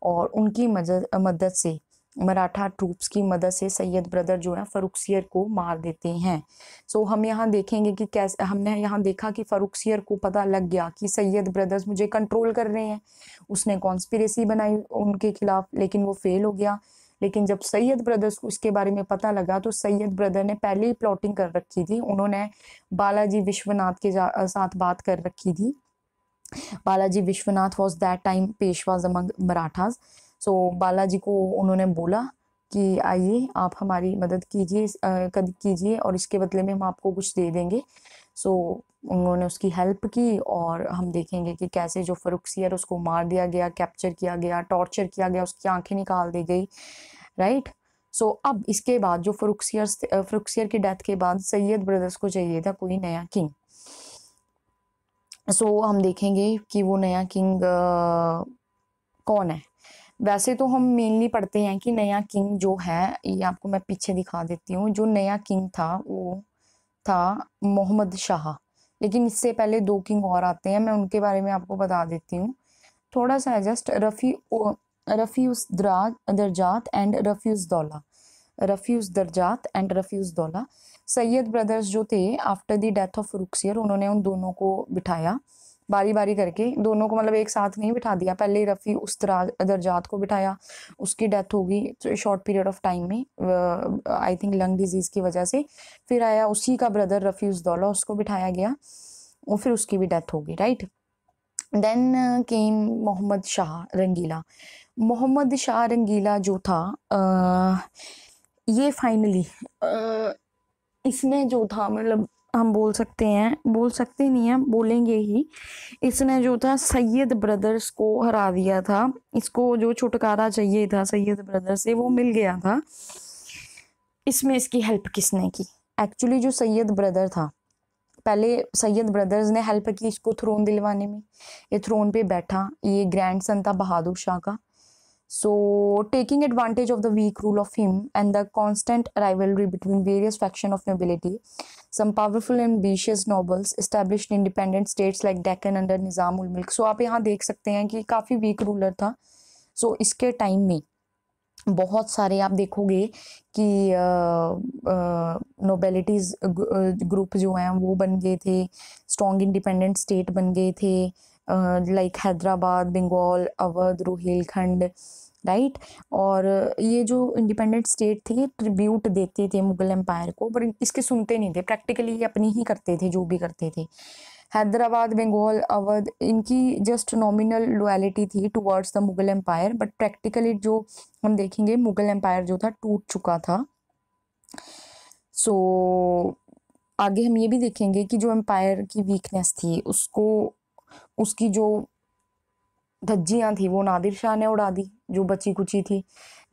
और उनकी मदद से, मराठा ट्रूप्स की मदद से सैयद ब्रदर जो है फरुखसियर को मार देते हैं। सो हम यहाँ देखेंगे कि कैसे, हमने यहाँ देखा कि फरुखसियर को पता लग गया कि सैयद ब्रदर्स मुझे कंट्रोल कर रहे हैं, उसने कॉन्स्पिरेसी बनाई उनके खिलाफ, लेकिन वो फेल हो गया। लेकिन जब सैयद ब्रदर्स को इसके बारे में पता लगा तो सैयद ब्रदर ने पहले ही प्लॉटिंग कर रखी थी, उन्होंने बालाजी विश्वनाथ के साथ बात कर रखी थी। Balaji Vishwanath was that time Peshwas among Marathas. So Balaji को उन्होंने बोला कि आइए आप हमारी मदद कीजिए और इसके बदले में हम आपको कुछ दे देंगे। सो उन्होंने उसकी हेल्प की, और हम देखेंगे कि कैसे जो फरुखसियर उसको मार दिया गया, कैप्चर किया गया, टॉर्चर किया गया, उसकी आंखें निकाल दी गई, राइट। सो अब इसके बाद जो फरुखसियर की डेथ के बाद सैयद ब्रदर्स को चाहिए था कोई नया किंग। सो हम देखेंगे कि वो नया किंग कौन है। वैसे तो हम मेनली पढ़ते हैं कि नया किंग जो है, ये आपको मैं पीछे दिखा देती हूँ, जो नया किंग था वो था मोहम्मद शाह। लेकिन इससे पहले 2 किंग और आते हैं, मैं उनके बारे में आपको बता देती हूँ थोड़ा सा, जस्ट रफ़ी उस दरजात एंड रफ़ी उस दौला। सैयद ब्रदर्स जो थे after the death of Farrukhsiyar, उन्होंने उन दोनों को बिठाया बारी बारी करके, दोनों को मतलब एक साथ नहीं बिठा दिया, पहले रफ़ी उस दरजात को बिठाया, उसकी डेथ होगी शॉर्ट पीरियड ऑफ टाइम में, आई थिंक लंग डिजीज की वजह से। फिर आया उसी का ब्रदर रफ़ी उस दौला, उसको बिठाया गया और फिर उसकी भी डेथ होगी, right. Then came Mohammad Shah Rangila. Mohammad Shah Rangila जो था ये फाइनली इसने जो था, मतलब हम बोल सकते नहीं हैं, बोलेंगे ही, इसने जो था सैयद ब्रदर्स को हरा दिया था। इसको जो छुटकारा चाहिए था सैयद ब्रदर से वो मिल गया था। इसमें इसकी हेल्प किसने की? एक्चुअली जो सैयद ब्रदर था, पहले सैयद ब्रदर्स ने हेल्प की इसको थ्रोन दिलवाने में। ये थ्रोन पे बैठा, ये ग्रैंडसन था बहादुर शाह का। So, taking advantage of the weak rule of him and the constant rivalry between various factions of nobility, some powerful and ambitious nobles established independent states like Deccan under Nizam ul Mulk. So, आप यहाँ देख सकते हैं कि काफ़ी week ruler था। So, इसके time में बहुत सारे आप देखोगे कि नोबेलिटीज ग्रुप जो हैं वो बन गए थे, स्ट्रॉन्ग इंडिपेंडेंट स्टेट बन गए थे, लाइक हैदराबाद, बंगाल, अवध, रोहिलखंड, राइट। और ये जो इंडिपेंडेंट स्टेट थे ये ट्रिब्यूट देते थे मुगल एम्पायर को, पर इसके सुनते नहीं थे, प्रैक्टिकली ये अपनी ही करते थे जो भी करते थे। हैदराबाद, बंगाल, अवध, इनकी जस्ट नॉमिनल लॉयलिटी थी towards the Mughal empire, but practically जो हम देखेंगे मुगल एम्पायर जो था टूट चुका था। सो आगे हम ये भी देखेंगे कि जो एम्पायर की वीकनेस थी उसको, उसकी जो धज्जियां थी वो नादिर शाह ने उड़ा दी, जो बची कुची थी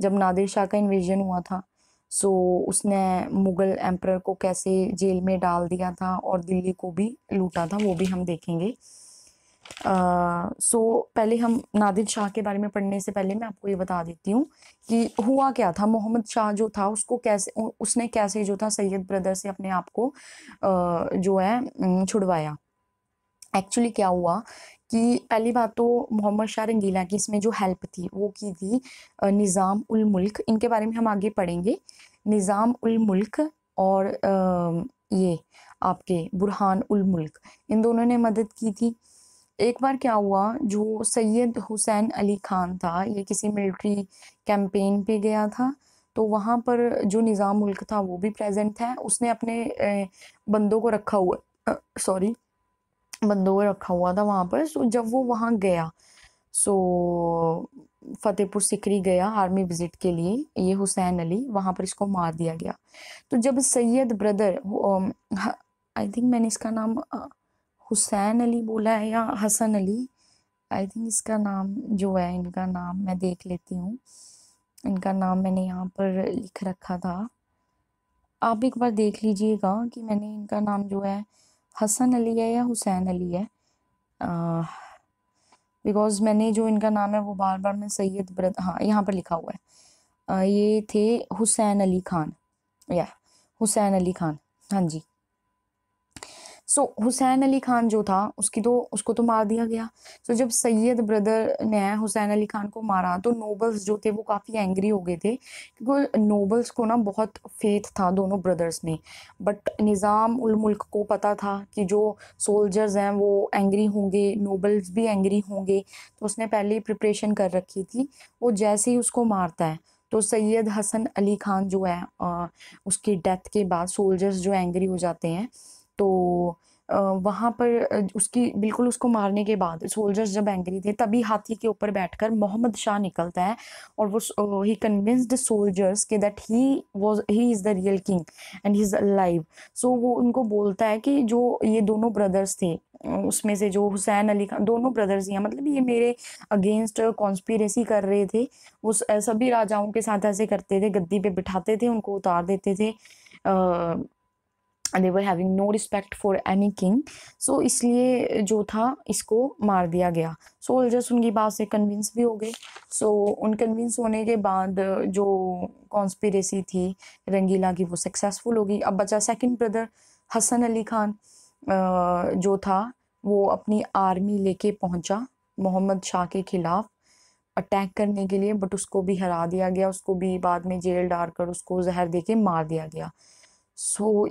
जब नादिर शाह का इन्वेजन हुआ था। सो उसने मुगल एम्परर को कैसे जेल में डाल दिया था और दिल्ली को भी लूटा था, वो भी हम देखेंगे। सो पहले हम नादिर शाह के बारे में पढ़ने से पहले मैं आपको ये बता देती हूँ कि हुआ क्या था। मोहम्मद शाह जो था उसको कैसे, उसने कैसे जो था सैयद ब्रदर से अपने आप को जो है छुड़वाया। एक्चुअली क्या हुआ कि पहली बात तो मोहम्मद शाह रंगीला की इसमें जो हेल्प थी वो की थी निज़ाम उल मुल्क, इनके बारे में हम आगे पढ़ेंगे। निज़ाम उल मुल्क और ये आपके बुरहान उल मुल्क, इन दोनों ने मदद की थी। एक बार क्या हुआ, जो सैयद हुसैन अली खान था ये किसी मिलिट्री कैंपेन पे गया था, तो वहाँ पर जो निज़ाम मुल्क था वो भी प्रेजेंट था। उसने अपने बंदों को रखा हुआ, सॉरी, बंदों को रखा हुआ था वहाँ पर। सो जब वो वहाँ गया, सो फतेहपुर सिकरी गया आर्मी विजिट के लिए, ये हुसैन अली, वहाँ पर इसको मार दिया गया। तो जब सैयद ब्रदर, आई थिंक मैंने इसका नाम हुसैन अली बोला है या हसन अली, आई थिंक इसका नाम जो है, इनका नाम मैं देख लेती हूँ, इनका नाम मैंने यहाँ पर लिख रखा था, आप एक बार देख लीजिएगा कि मैंने इनका नाम जो है हसन अली है या हुसैन अली है, बिकॉज मैंने जो इनका नाम है वो बार बार मैं सैयद ब्रदर, हाँ यहाँ पर लिखा हुआ है, ये थे हुसैन अली खान, या हुसैन अली खान, हाँ जी। सो हुसैन अली खान जो था उसको तो मार दिया गया। सो जब सैयद ब्रदर ने हुसैन अली खान को मारा तो नोबल्स जो थे वो काफ़ी एंग्री हो गए थे, क्योंकि नोबल्स को ना बहुत फेथ था दोनों ब्रदर्स में। बट निज़ाम उल मुल्क को पता था कि जो सोल्जर्स हैं वो एंग्री होंगे, नोबल्स भी एंग्री होंगे, तो उसने पहले ही प्रिपरेशन कर रखी थी। वो जैसे ही उसको मारता है तो सैयद हसन अली खान जो है, उसकी डेथ के बाद सोल्जर्स जो एंग्री हो जाते हैं, तो वहाँ पर उसकी बिल्कुल उसको मारने के बाद सोल्जर्स जब एंग्री थे तभी हाथी के ऊपर बैठकर मोहम्मद शाह निकलता है और वो ही कन्विंस्ड सोल्जर्स के that he is the real king and he is alive. So वो उनको बोलता है कि जो ये दोनों ब्रदर्स थे, उसमें से जो हुसैन अली खान, दोनों ब्रदर्स ही हैं, मतलब ये मेरे अगेंस्ट कॉन्स्पिरेसी कर रहे थे। वो सभी राजाओं के साथ ऐसे करते थे, गद्दी पे बिठाते थे, उनको उतार देते थे, they were having no respect for any king। सो इसलिए जो था इसको मार दिया गया। सोल्जर्स उनकी बात से कन्विंस भी हो गए। सो उन कन्विंस होने के बाद जो कॉन्स्पिरेसी थी रंगीला की वो सक्सेसफुल हो गई। अब बचा सेकंड ब्रदर हसन अली खान, जो था वो अपनी आर्मी लेके पहुंचा मोहम्मद शाह के खिलाफ अटैक करने के लिए, बट उसको भी हरा दिया गया, उसको भी बाद में जेल डालकर उसको जहर देके मार दिया गया। सो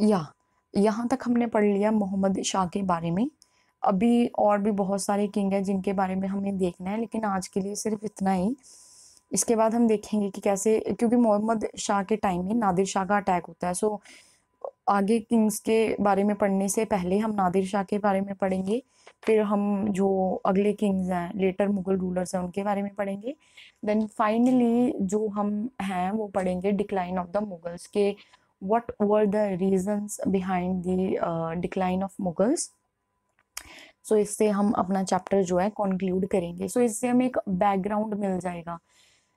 यहाँ तक हमने पढ़ लिया मोहम्मद शाह के बारे में। अभी और भी बहुत सारे किंग हैं जिनके बारे में हमें देखना है, लेकिन आज के लिए सिर्फ इतना ही। इसके बाद हम देखेंगे कि कैसे, क्योंकि मोहम्मद शाह के टाइम में नादिर शाह का अटैक होता है। सो आगे किंग्स के बारे में पढ़ने से पहले हम नादिर शाह के बारे में पढ़ेंगे, फिर हम जो अगले किंग्स हैं, लेटर मुगल रूलर्स हैं, उनके बारे में पढ़ेंगे। देन फाइनली जो हम हैं वो पढ़ेंगे डिक्लाइन ऑफ द मुगल्स के, what were the reasons behind the decline of Mughals। सो इससे हम अपना चैप्टर जो है कंक्लूड करेंगे। सो इससे हमें एक बैकग्राउंड मिल जाएगा,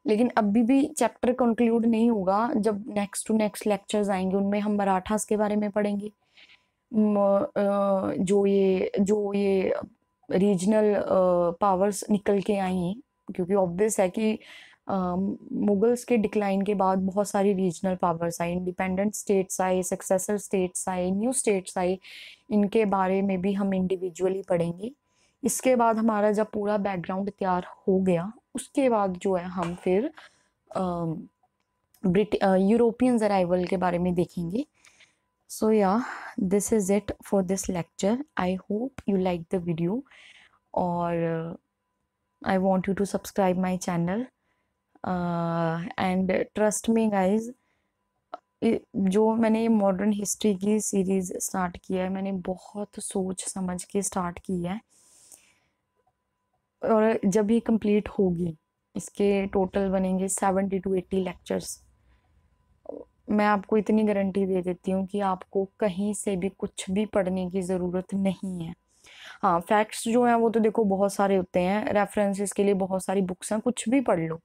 लेकिन अभी भी चैप्टर कंक्लूड नहीं होगा। जब नेक्स्ट टू नेक्स्ट लेक्चर्स आएंगे उनमें हम मराठास के बारे में पढ़ेंगे, जो ये रीजनल पावर्स निकल के आई, क्योंकि ऑब्वियस है कि मुगल्स के डिक्लाइन के बाद बहुत सारी रीजनल पावर्स आई, इंडिपेंडेंट स्टेट्स आए, सक्सेसर स्टेट्स आए, न्यू स्टेट्स आए, इनके बारे में भी हम इंडिविजुअली पढ़ेंगे। इसके बाद हमारा जब पूरा बैकग्राउंड तैयार हो गया उसके बाद जो है हम फिर यूरोपियंस अराइवल के बारे में देखेंगे। So yeah, this is it for this lecture. I hope you like the video, or I want you to subscribe my channel, and trust me guys, जो मैंने ये मॉडर्न हिस्ट्री की सीरीज स्टार्ट किया है मैंने बहुत सोच समझ के स्टार्ट की है, और जब ये कंप्लीट होगी इसके टोटल बनेंगे 70 to 80 लेक्चर्स। मैं आपको इतनी गारंटी दे देती हूँ कि आपको कहीं से भी कुछ भी पढ़ने की ज़रूरत नहीं है। हाँ, फैक्ट्स जो हैं वो तो देखो बहुत सारे होते हैं, रेफरेंसेस के लिए बहुत सारी बुक्स हैं, कुछ भी पढ़ लो।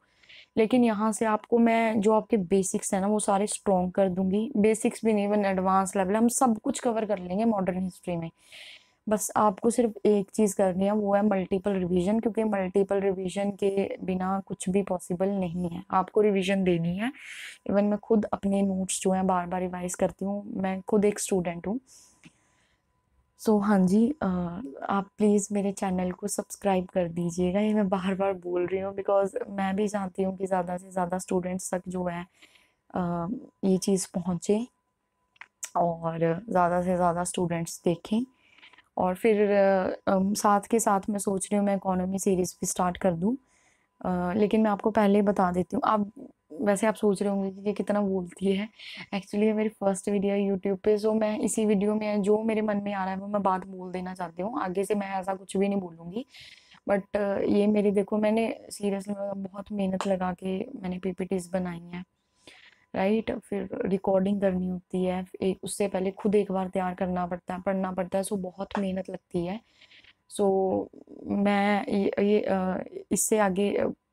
लेकिन यहाँ से आपको मैं जो आपके बेसिक्स हैं ना वो सारे स्ट्रॉन्ग कर दूँगी। बेसिक्स भी नहीं, इवन एडवांस लेवल हम सब कुछ कवर कर लेंगे मॉडर्न हिस्ट्री में। बस आपको सिर्फ़ एक चीज़ करनी है, वो है मल्टीपल रिवीजन, क्योंकि मल्टीपल रिवीजन के बिना कुछ भी पॉसिबल नहीं है। आपको रिवीजन देनी है। इवन मैं खुद अपने नोट्स जो हैं बार-बार रिवाइज़ करती हूँ। मैं खुद एक स्टूडेंट हूँ। सो हाँ जी, आप प्लीज़ मेरे चैनल को सब्सक्राइब कर दीजिएगा। ये मैं बार-बार बोल रही हूँ बिकॉज़ मैं भी चाहती हूँ कि ज़्यादा से ज़्यादा स्टूडेंट्स तक जो है अ, ये चीज़ पहुँचे और ज़्यादा से ज़्यादा स्टूडेंट्स देखें। और फिर साथ के साथ मैं सोच रही हूँ मैं इकोनॉमी सीरीज़ भी स्टार्ट कर दूँ। लेकिन मैं आपको पहले ही बता देती हूँ। आप वैसे आप सोच रहे होंगे कि ये कितना बोलती है। एक्चुअली ये मेरी फर्स्ट वीडियो है यूट्यूब पे, सो मैं इसी वीडियो में जो मेरे मन में आ रहा है वो मैं बात बोल देना चाहती हूँ। आगे से मैं ऐसा कुछ भी नहीं बोलूँगी। बट ये मेरी देखो, मैंने सीरियसली मैं बहुत मेहनत लगा के मैंने पीपीटीज़ बनाई हैं, राइट? फिर रिकॉर्डिंग करनी होती है, एक उससे पहले खुद एक बार तैयार करना पड़ता है, पढ़ना पड़ता है, सो बहुत मेहनत लगती है। सो मैं इससे आगे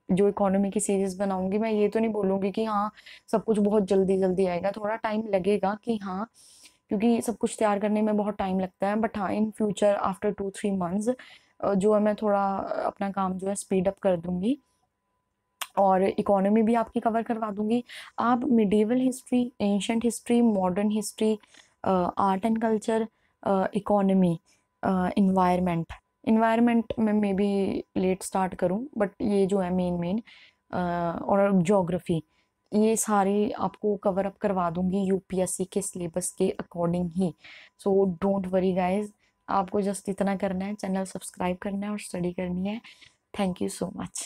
जो इकोनॉमी की सीरीज़ बनाऊँगी, मैं ये तो नहीं बोलूँगी कि हाँ, सब कुछ बहुत जल्दी-जल्दी आएगा, थोड़ा टाइम लगेगा कि हाँ, क्योंकि सब कुछ तैयार करने में बहुत टाइम लगता है। बट हाँ, इन फ्यूचर आफ्टर 2-3 मंथ्स जो है मैं थोड़ा अपना काम जो है स्पीड अप कर दूँगी और इकोनॉमी भी आपकी कवर करवा दूँगी। आप medieval history, ancient history, modern history, art and culture, economy, environment, environment में मेबी लेट स्टार्ट करूँ, बट ये जो है मेन और ज्योग्राफी, ये सारे आपको कवर अप करवा दूँगी यूपीएससी के सिलेबस के according he. So don't worry guys, आपको जस्ट इतना करना है, चैनल सब्सक्राइब करना है और स्टडी करनी है। Thank you so much.